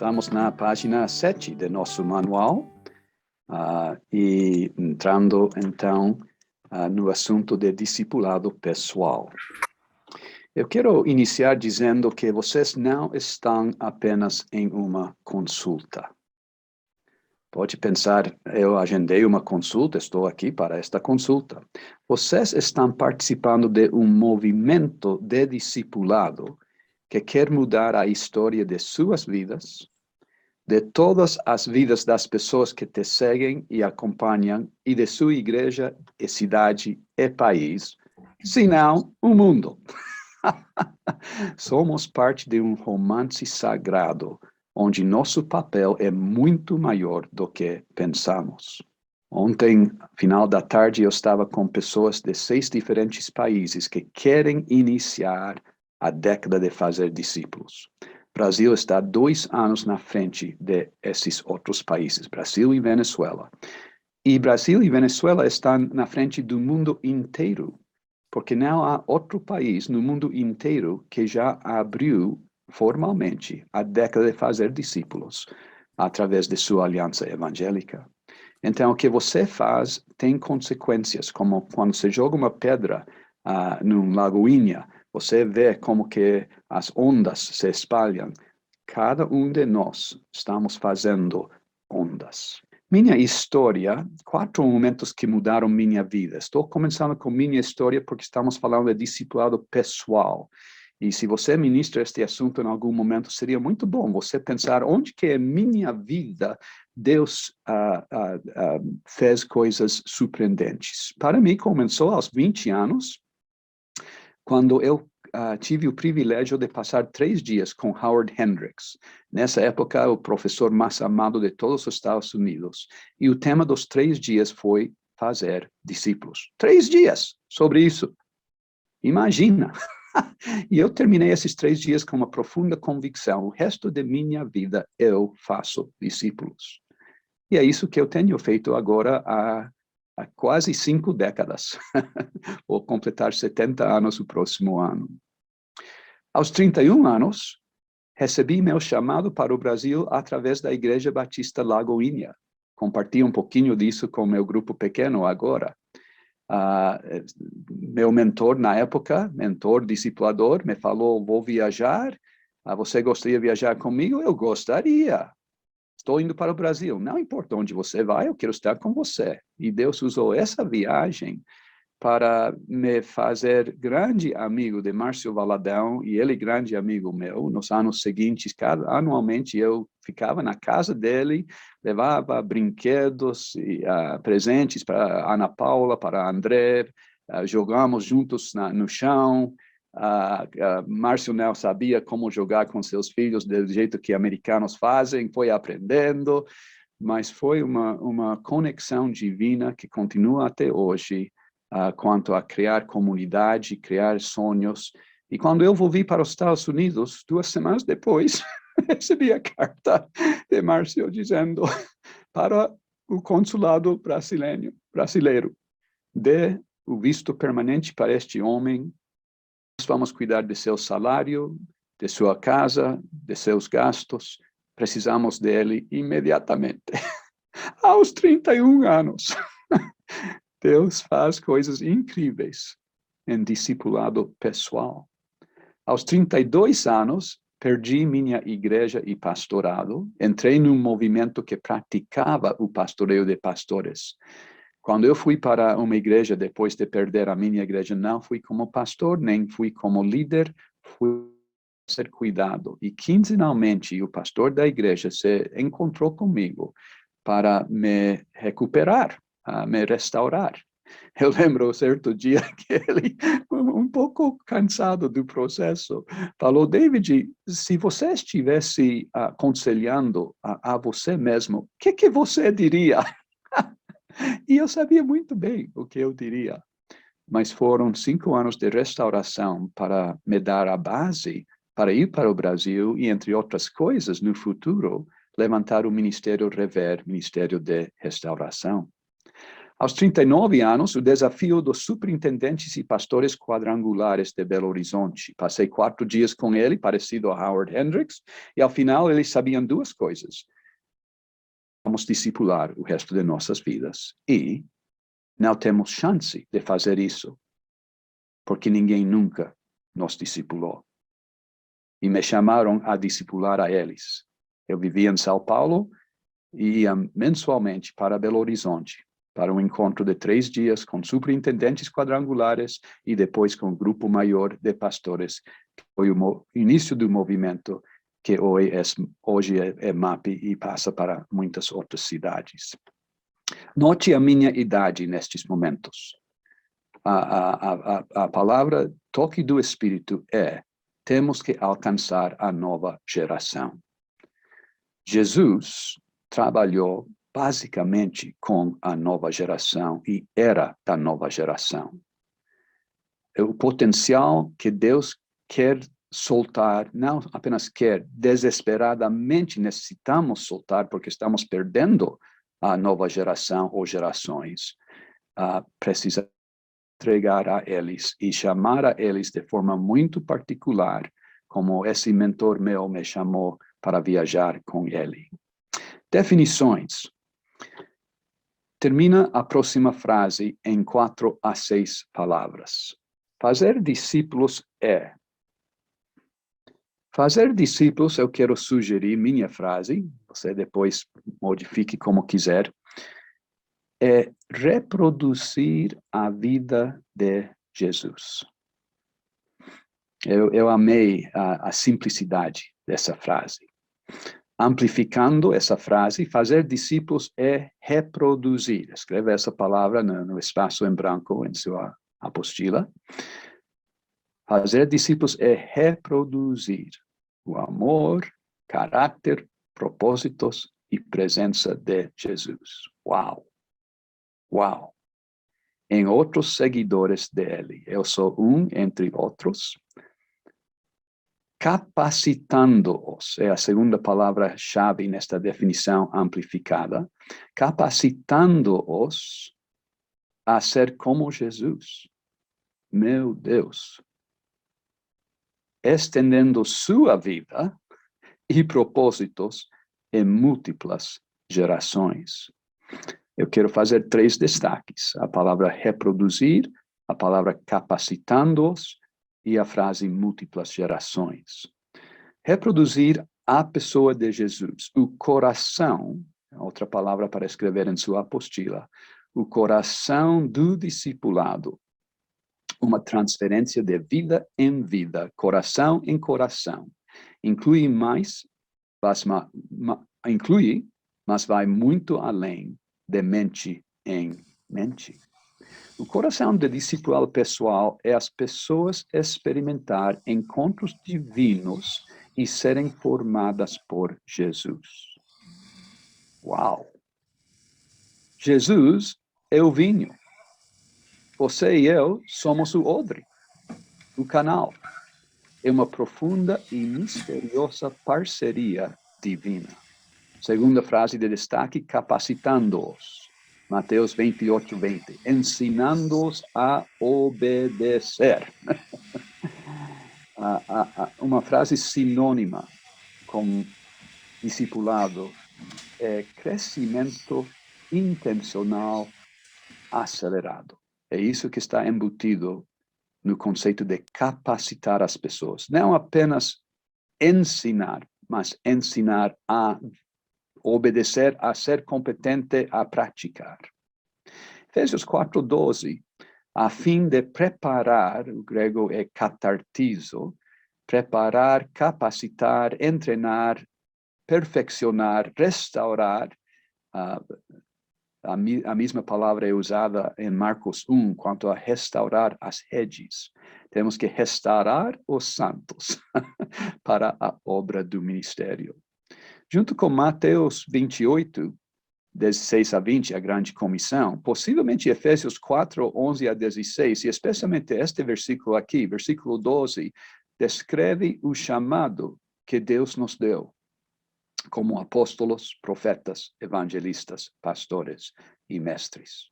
Estamos na página 7 de nosso manual e entrando, então, no assunto de discipulado pessoal. Eu quero iniciar dizendo que vocês não estão apenas em uma consulta. Pode pensar, eu agendei uma consulta, estou aqui para esta consulta. Vocês estão participando de um movimento de discipulado que quer mudar a história de suas vidas, de todas as vidas das pessoas que te seguem e acompanham, e de sua igreja, e cidade e país, se não o mundo. Somos parte de um romance sagrado, onde nosso papel é muito maior do que pensamos. Ontem, final da tarde, eu estava com pessoas de 6 diferentes países que querem iniciar a década de fazer discípulos. Brasil está 2 anos na frente desses outros países, Brasil e Venezuela. E Brasil e Venezuela estão na frente do mundo inteiro, porque não há outro país no mundo inteiro que já abriu formalmente a década de fazer discípulos através de sua aliança evangélica. Então, o que você faz tem consequências, como quando você joga uma pedra num lagoinha, você vê como que as ondas se espalham. Cada um de nós estamos fazendo ondas. Minha história, 4 momentos que mudaram minha vida. Estou começando com minha história porque estamos falando de discipulado pessoal. E se você ministra este assunto em algum momento, seria muito bom você pensar onde que é minha vida Deus fez coisas surpreendentes. Para mim, começou aos 20 anos, quando eu tive o privilégio de passar 3 dias com Howard Hendricks. Nessa época, o professor mais amado de todos os Estados Unidos. E o tema dos 3 dias foi fazer discípulos. 3 dias sobre isso. Imagina! E eu terminei esses 3 dias com uma profunda convicção. O resto de minha vida eu faço discípulos. E é isso que eu tenho feito agora há quase 5 décadas. Vou completar 70 anos no próximo ano. Aos 31 anos, recebi meu chamado para o Brasil através da Igreja Batista Lagoinha. Compartilho um pouquinho disso com meu grupo pequeno agora. Meu mentor na época, mentor discipulador, me falou, vou viajar, você gostaria de viajar comigo? Eu gostaria. Estou indo para o Brasil, não importa onde você vai, eu quero estar com você. E Deus usou essa viagem para me fazer grande amigo de Márcio Valadão, e ele grande amigo meu. Nos anos seguintes, anualmente, eu ficava na casa dele, levava brinquedos e presentes para Ana Paula, para André, jogamos juntos no chão. Márcio não sabia como jogar com seus filhos do jeito que americanos fazem, foi aprendendo, mas foi uma conexão divina que continua até hoje, quanto a criar comunidade, criar sonhos. E quando eu voltei para os Estados Unidos, 2 semanas depois, recebi a carta de Márcio dizendo para o consulado brasileiro, dê o visto permanente para este homem, nós vamos cuidar de seu salário, de sua casa, de seus gastos, precisamos dele imediatamente. Aos 31 anos. Deus faz coisas incríveis em discipulado pessoal. Aos 32 anos, perdi minha igreja e pastorado, entrei num movimento que praticava o pastoreio de pastores. Quando eu fui para uma igreja, depois de perder a minha igreja, não fui como pastor, nem fui como líder, fui ser cuidado. E quinzenalmente, o pastor da igreja se encontrou comigo para me recuperar, me restaurar. Eu lembro certo dia que ele, um pouco cansado do processo, falou, David, se você estivesse aconselhando a você mesmo, o que você diria? E eu sabia muito bem o que eu diria. Mas foram 5 anos de restauração para me dar a base para ir para o Brasil e, entre outras coisas, no futuro, levantar o Ministério Rever, Ministério de Restauração. Aos 39 anos, o desafio dos superintendentes e pastores quadrangulares de Belo Horizonte. Passei 4 dias com ele, parecido a Howard Hendricks, e ao final eles sabiam 2 coisas. Vamos discipular o resto de nossas vidas. E não temos chance de fazer isso, porque ninguém nunca nos discipulou. E me chamaram a discipular a eles. Eu vivia em São Paulo e ia mensalmente para Belo Horizonte, para um encontro de 3 dias com superintendentes quadrangulares e depois com um grupo maior de pastores, que foi o início do movimento que hoje é MAP e passa para muitas outras cidades. Note a minha idade nestes momentos. A palavra toque do Espírito é: temos que alcançar a nova geração. Jesus trabalhou basicamente com a nova geração e era da nova geração. O potencial que Deus quer soltar, não apenas quer, desesperadamente necessitamos soltar, porque estamos perdendo a nova geração ou gerações. Precisa entregar a eles e chamar a eles de forma muito particular, como esse mentor meu me chamou para viajar com ele. Definições. Termina a próxima frase em 4 a 6 palavras. Fazer discípulos é. Fazer discípulos, eu quero sugerir minha frase, você depois modifique como quiser, é reproduzir a vida de Jesus. Eu amei a simplicidade dessa frase. Amplificando essa frase, fazer discípulos é reproduzir. Escreve essa palavra no espaço em branco em sua apostila. Fazer discípulos é reproduzir o amor, caráter, propósitos e presença de Jesus. Uau! Uau! Em outros seguidores dele, eu sou um entre outros. Capacitando-os, é a segunda palavra-chave nesta definição amplificada, capacitando-os a ser como Jesus. Meu Deus! Estendendo sua vida e propósitos em múltiplas gerações. Eu quero fazer 3 destaques: a palavra reproduzir, a palavra capacitando-os e a frase múltiplas gerações. Reproduzir a pessoa de Jesus, o coração, outra palavra para escrever em sua apostila, o coração do discipulado, uma transferência de vida em vida, coração em coração. Inclui, mas vai muito além de mente em mente. O coração do discipulado pessoal é as pessoas experimentar encontros divinos e serem formadas por Jesus. Uau! Jesus é o vinho. Você e eu somos o odre, o canal. É uma profunda e misteriosa parceria divina. Segunda frase de destaque, capacitando-os. Mateus 28:20. Ensinando-os a obedecer. Uma frase sinônima com discipulado é crescimento intencional acelerado. É isso que está embutido no conceito de capacitar as pessoas. Não apenas ensinar, mas ensinar a obedecer, a ser competente a praticar. Efésios 4:12, a fim de preparar, o grego é katartizo, preparar, capacitar, treinar, perfeccionar, restaurar. A mesma palavra é usada em Marcos 1, quanto a restaurar as redes. Temos que restaurar os santos para a obra do ministério. Junto com Mateus 28, 16 a 20, a grande comissão, possivelmente Efésios 4, 11 a 16, e especialmente este versículo aqui, versículo 12, descreve o chamado que Deus nos deu como apóstolos, profetas, evangelistas, pastores e mestres.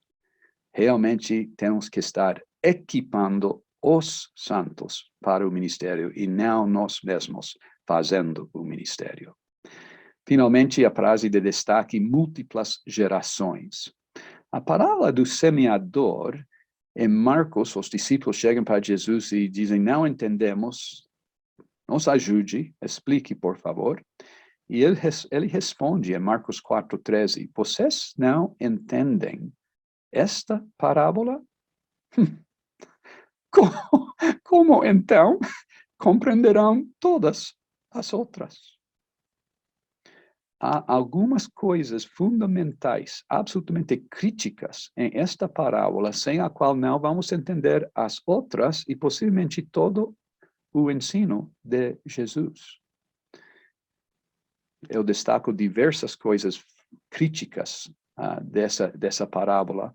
Realmente temos que estar equipando os santos para o ministério e não nós mesmos fazendo o ministério. Finalmente, a frase de destaque, múltiplas gerações. A parábola do semeador, em Marcos, os discípulos chegam para Jesus e dizem, não entendemos, nos ajude, explique, por favor. E ele responde em Marcos 4:13, vocês não entendem esta parábola? Como então compreenderão todas as outras? Há algumas coisas fundamentais, absolutamente críticas em esta parábola, sem a qual não vamos entender as outras e possivelmente todo o ensino de Jesus. Eu destaco diversas coisas críticas dessa parábola,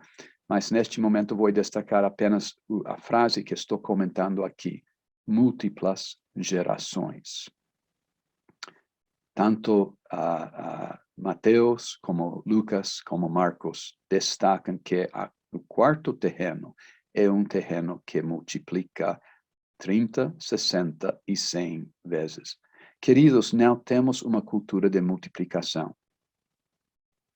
mas neste momento vou destacar apenas a frase que estou comentando aqui, múltiplas gerações. Tanto Mateus, como Lucas, como Marcos destacam que o quarto terreno é um terreno que multiplica 30, 60 e 100 vezes. Queridos, não temos uma cultura de multiplicação.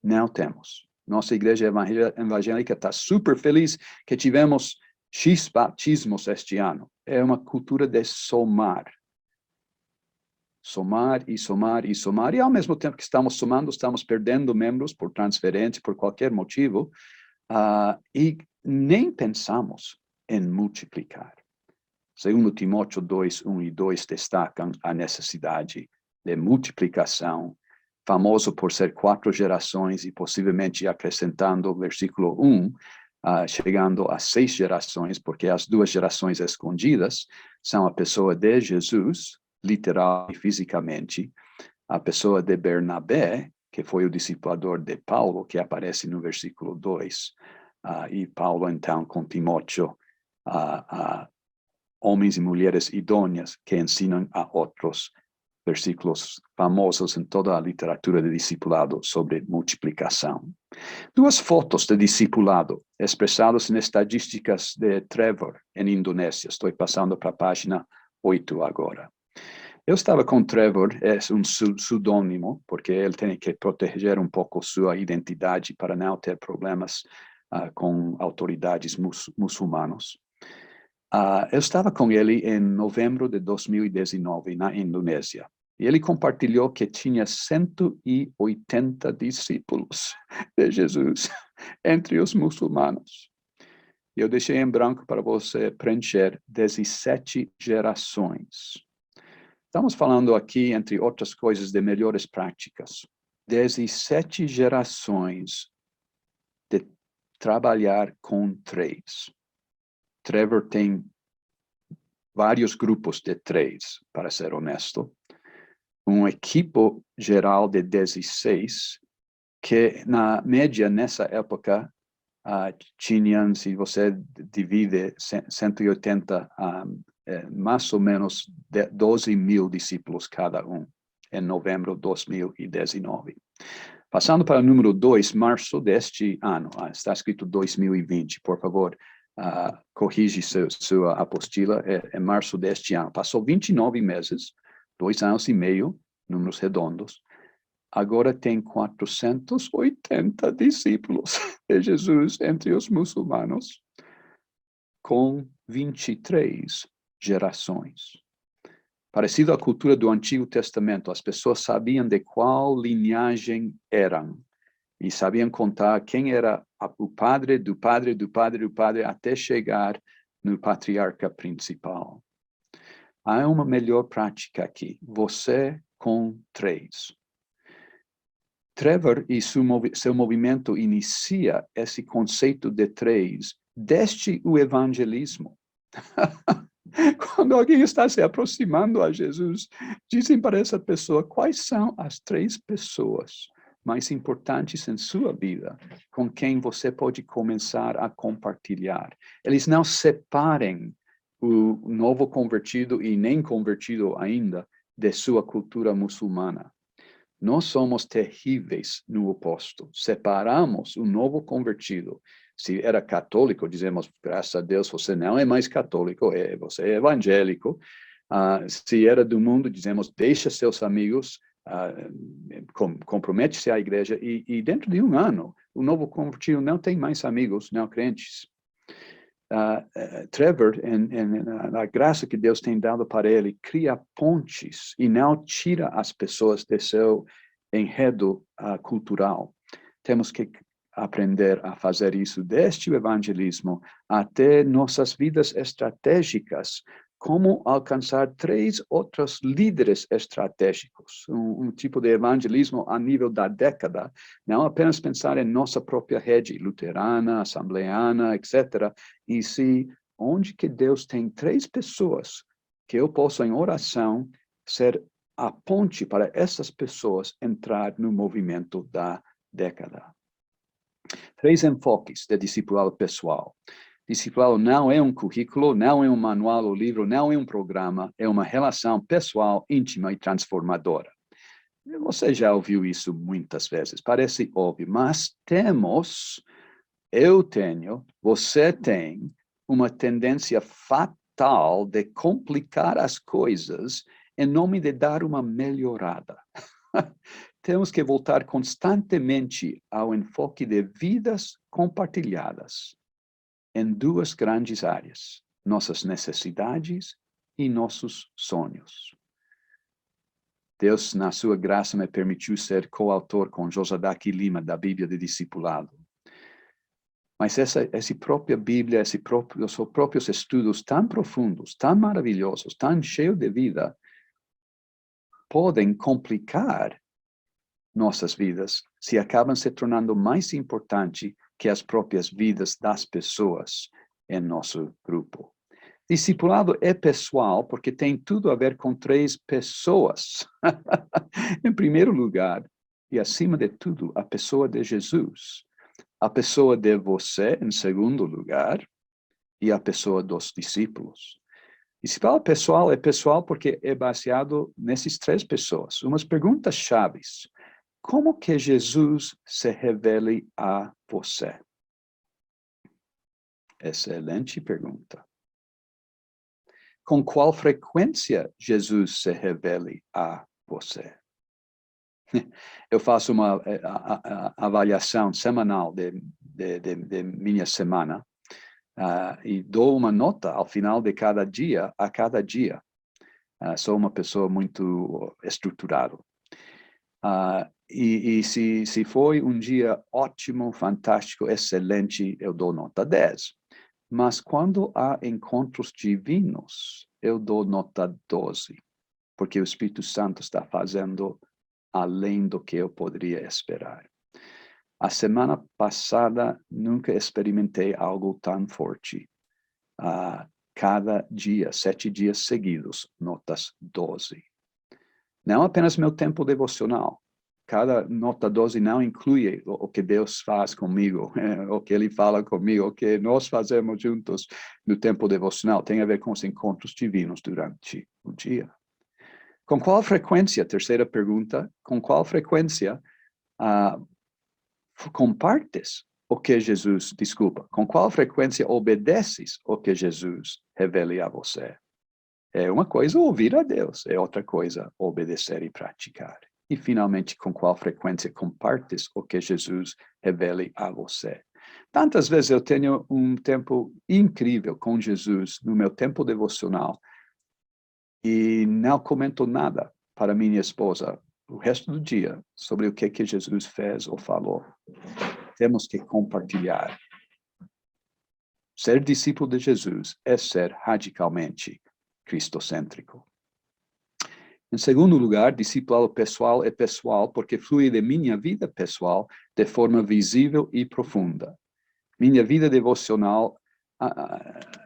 Não temos. Nossa igreja evangélica está super feliz que tivemos X batismos este ano. É uma cultura de somar. Somar e somar e somar. E ao mesmo tempo que estamos somando, estamos perdendo membros por transferência, por qualquer motivo. E nem pensamos em multiplicar. Segundo Timóteo 2, 1 e 2 destacam a necessidade de multiplicação, famoso por ser 4 gerações e possivelmente acrescentando o versículo 1, chegando a 6 gerações, porque as 2 gerações escondidas são a pessoa de Jesus, literal e fisicamente, a pessoa de Bernabé, que foi o discipulador de Paulo, que aparece no versículo 2, e Paulo então com Timóteo, homens e mulheres idôneas que ensinam a outros, versículos famosos em toda a literatura de discipulado sobre multiplicação. 2 fotos de discipulado expressadas em estatísticas de Trevor, em Indonésia. Estou passando para a página 8 agora. Eu estava com Trevor, é um pseudônimo, porque ele tem que proteger um pouco sua identidade para não ter problemas com autoridades muçulmanas. Eu estava com ele em novembro de 2019, na Indonésia. E ele compartilhou que tinha 180 discípulos de Jesus entre os muçulmanos. Eu deixei em branco para você preencher 17 gerações. Estamos falando aqui, entre outras coisas, de melhores práticas. 17 gerações de trabalhar com 3. Trevor tem vários grupos de 3, para ser honesto. Um equipo geral de 16, que na média, nessa época, tinham, se você divide 180, mais ou menos 12 mil discípulos cada um, em novembro de 2019. Passando para o número 2, março deste ano, está escrito 2020, por favor, corrige sua apostila, é março deste ano. Passou 29 meses, 2 anos e meio, números redondos. Agora tem 480 discípulos de Jesus entre os muçulmanos, com 23 gerações. Parecido à cultura do Antigo Testamento, as pessoas sabiam de qual linhagem eram e sabiam contar quem era o padre do padre do padre do padre até chegar no patriarca principal. Há uma melhor prática aqui. Você com 3. Trevor e seu movimento inicia esse conceito de 3 desde o evangelismo. Quando alguém está se aproximando a Jesus, dizem para essa pessoa quais são as 3 pessoas mais importantes em sua vida, com quem você pode começar a compartilhar. Eles não separem o novo convertido e nem convertido ainda de sua cultura muçulmana. Nós somos terríveis no oposto. Separamos o novo convertido, Se era católico, dizemos, graças a Deus, você não é mais católico, você é evangélico. Se era do mundo, dizemos, deixa seus amigos, compromete-se à igreja, e dentro de um ano, o novo convertido não tem mais amigos não crentes. Trevor, a graça que Deus tem dado para ele, cria pontes e não tira as pessoas de seu enredo cultural. Temos que aprender a fazer isso desde o evangelismo até nossas vidas estratégicas, como alcançar 3 outros líderes estratégicos, um tipo de evangelismo a nível da década, não apenas pensar em nossa própria rede luterana, assembleana, etc., e se onde que Deus tem 3 pessoas que eu posso, em oração, ser a ponte para essas pessoas entrar no movimento da década. 3 enfoques de discipulado pessoal. Discipulado não é um currículo, não é um manual ou livro, não é um programa, é uma relação pessoal, íntima e transformadora. Você já ouviu isso muitas vezes, parece óbvio, mas eu tenho, você tem uma tendência fatal de complicar as coisas em nome de dar uma melhorada. Temos que voltar constantemente ao enfoque de vidas compartilhadas em 2 grandes áreas, nossas necessidades e nossos sonhos. Deus, na sua graça, me permitiu ser coautor com Josadaki Lima da Bíblia de Discipulado. Mas essa própria Bíblia, os próprios estudos tão profundos, tão maravilhosos, tão cheios de vida, podem complicar nossas vidas se acabam se tornando mais importante que as próprias vidas das pessoas em nosso grupo. Discipulado é pessoal porque tem tudo a ver com 3 pessoas. Em primeiro lugar, e acima de tudo, a pessoa de Jesus. A pessoa de você, em segundo lugar, e a pessoa dos discípulos. Discipulado pessoal é pessoal porque é baseado nessas 3 pessoas. Umas perguntas chaves. Como que Jesus se revele a você? Excelente pergunta. Com qual frequência Jesus se revele a você? Eu faço uma avaliação semanal de minha semana e dou uma nota ao final de cada dia, a cada dia. Sou uma pessoa muito estruturada. E se foi um dia ótimo, fantástico, excelente, eu dou nota 10. Mas quando há encontros divinos, eu dou nota 12. Porque o Espírito Santo está fazendo além do que eu poderia esperar. A semana passada, nunca experimentei algo tão forte. Cada dia, 7 dias seguidos, notas 12. Não apenas meu tempo devocional. Cada nota 12 não inclui o que Deus faz comigo, o que Ele fala comigo, o que nós fazemos juntos no tempo devocional. Tem a ver com os encontros divinos durante o dia. Com qual frequência, terceira pergunta, com qual frequência compartes com qual frequência obedeces o que Jesus revele a você? É uma coisa ouvir a Deus, é outra coisa obedecer e praticar. E, finalmente, com qual frequência compartes o que Jesus revele a você? Tantas vezes eu tenho um tempo incrível com Jesus no meu tempo devocional e não comento nada para minha esposa o resto do dia sobre o que Jesus fez ou falou. Temos que compartilhar. Ser discípulo de Jesus é ser radicalmente cristocêntrico. Em segundo lugar, discipulado pessoal é pessoal porque flui de minha vida pessoal de forma visível e profunda. Minha vida devocional,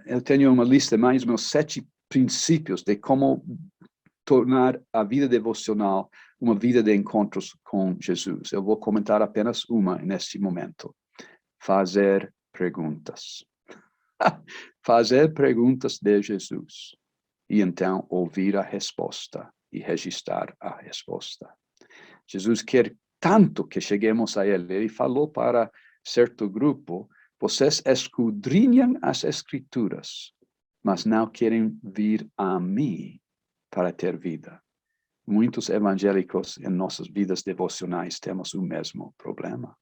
eu tenho uma lista mais ou menos 7 princípios de como tornar a vida devocional uma vida de encontros com Jesus. Eu vou comentar apenas uma neste momento. Fazer perguntas. Fazer perguntas de Jesus. E então ouvir a resposta e registrar a resposta. Jesus quer tanto que cheguemos a Ele. Ele falou para certo grupo, Vocês escudrinham as Escrituras, mas não querem vir a mim para ter vida. Muitos evangélicos em nossas vidas devocionais temos o mesmo problema.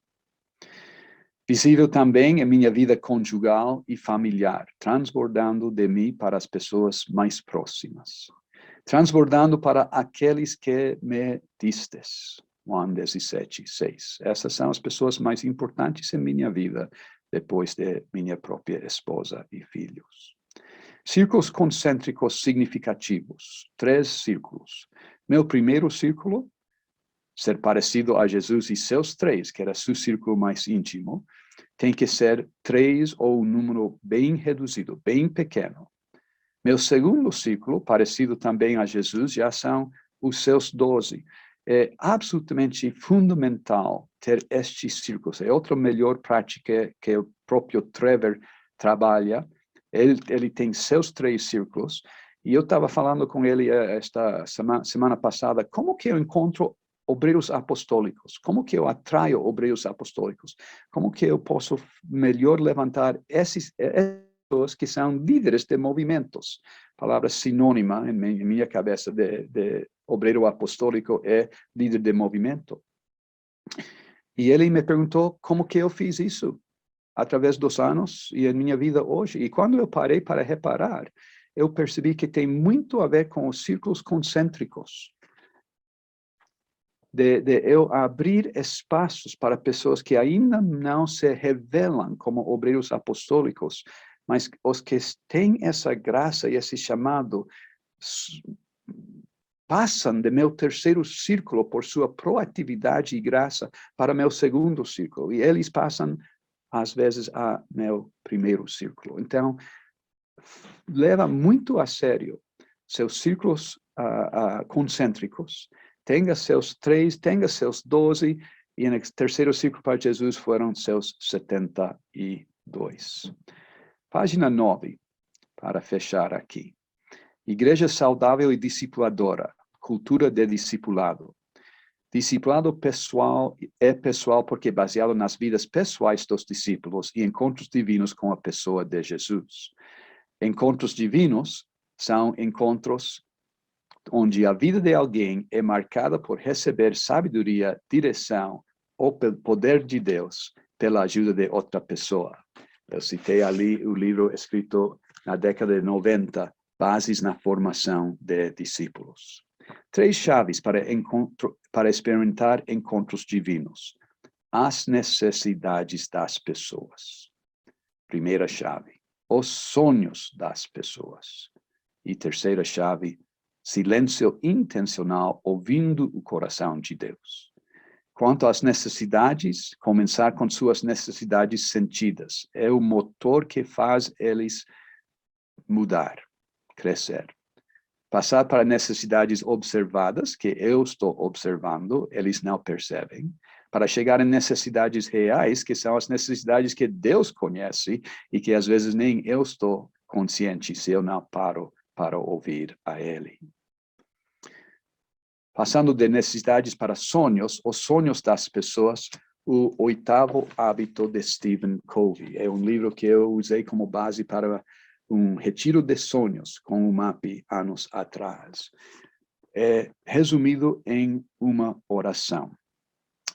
Visível também em minha vida conjugal e familiar, transbordando de mim para as pessoas mais próximas. Transbordando para aqueles que me distes. João 17:6. Essas são as pessoas mais importantes em minha vida, depois de minha própria esposa e filhos. Círculos concêntricos significativos. 3 círculos. Meu primeiro círculo, ser parecido a Jesus e seus 3, que era seu círculo mais íntimo, tem que ser 3 ou um número bem reduzido, bem pequeno. Meu segundo círculo, parecido também a Jesus, já são os seus 12. É absolutamente fundamental ter estes círculos. É outra melhor prática que o próprio Trevor trabalha. Ele tem seus 3 círculos. E eu estava falando com ele esta semana passada, como que eu encontro obreiros apostólicos? Como que eu atraio obreiros apostólicos? Como que eu posso melhor levantar esses pessoas que são líderes de movimentos? Palavra sinônima em minha cabeça de obreiro apostólico é líder de movimento. E ele me perguntou como que eu fiz isso através dos anos e em minha vida hoje. E quando eu parei para reparar, eu percebi que tem muito a ver com os círculos concêntricos. De eu abrir espaços para pessoas que ainda não se revelam como obreiros apostólicos, mas os que têm essa graça e esse chamado passam de meu terceiro círculo por sua proatividade e graça para meu segundo círculo. E eles passam, às vezes, a meu primeiro círculo. Então, leva muito a sério seus círculos concêntricos. Tenha seus 3, tenha seus 12, e no terceiro círculo para Jesus foram seus 72. Página 9, para fechar aqui. Igreja saudável e discipuladora, cultura de discipulado. Discipulado pessoal é pessoal porque é baseado nas vidas pessoais dos discípulos e encontros divinos com a pessoa de Jesus. Encontros divinos são encontros onde a vida de alguém é marcada por receber sabedoria, direção ou pelo poder de Deus pela ajuda de outra pessoa. Eu citei ali o livro escrito na década de 90, Bases na Formação de Discípulos. 3 chaves para experimentar encontros divinos. As necessidades das pessoas. Primeira chave, os sonhos das pessoas. E terceira chave, silêncio intencional ouvindo o coração de Deus. Quanto às necessidades, começar com suas necessidades sentidas. É o motor que faz eles mudar, crescer. Passar para necessidades observadas, que eu estou observando, eles não percebem. Para chegar em necessidades reais, que são as necessidades que Deus conhece e que às vezes nem eu estou consciente se eu não paro para ouvir a Ele. Passando de necessidades para sonhos, os sonhos das pessoas, o 8º hábito de Stephen Covey. É um livro que eu usei como base para um retiro de sonhos com o MAP anos atrás. É resumido em uma oração.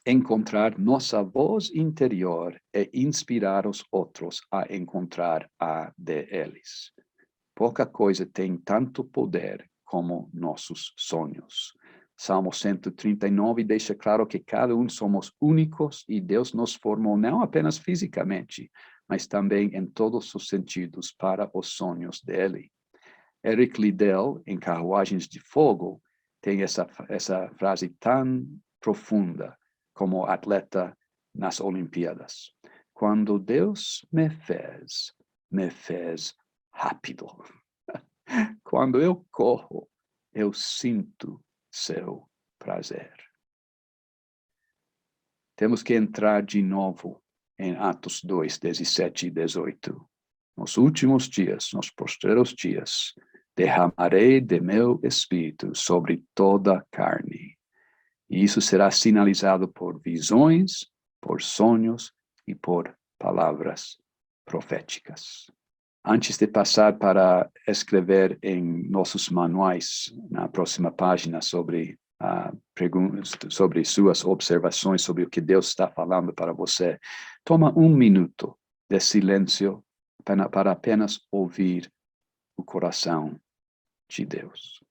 Encontrar nossa voz interior e inspirar os outros a encontrar a deles. Pouca coisa tem tanto poder como nossos sonhos. Salmo 139 deixa claro que cada um somos únicos e Deus nos formou não apenas fisicamente, mas também em todos os sentidos para os sonhos dele. Eric Liddell, em Carruagens de Fogo, tem essa frase tão profunda como atleta nas Olimpíadas. Quando Deus me fez rápido. Quando eu corro, eu sinto seu prazer. Temos que entrar de novo em Atos 2, 17 e 18. Nos últimos dias, nos postreiros dias, derramarei de meu espírito sobre toda a carne. E isso será sinalizado por visões, por sonhos e por palavras proféticas. Antes de passar para escrever em nossos manuais, na próxima página, sobre sobre suas observações, sobre o que Deus está falando para você, toma um minuto de silêncio para apenas ouvir o coração de Deus.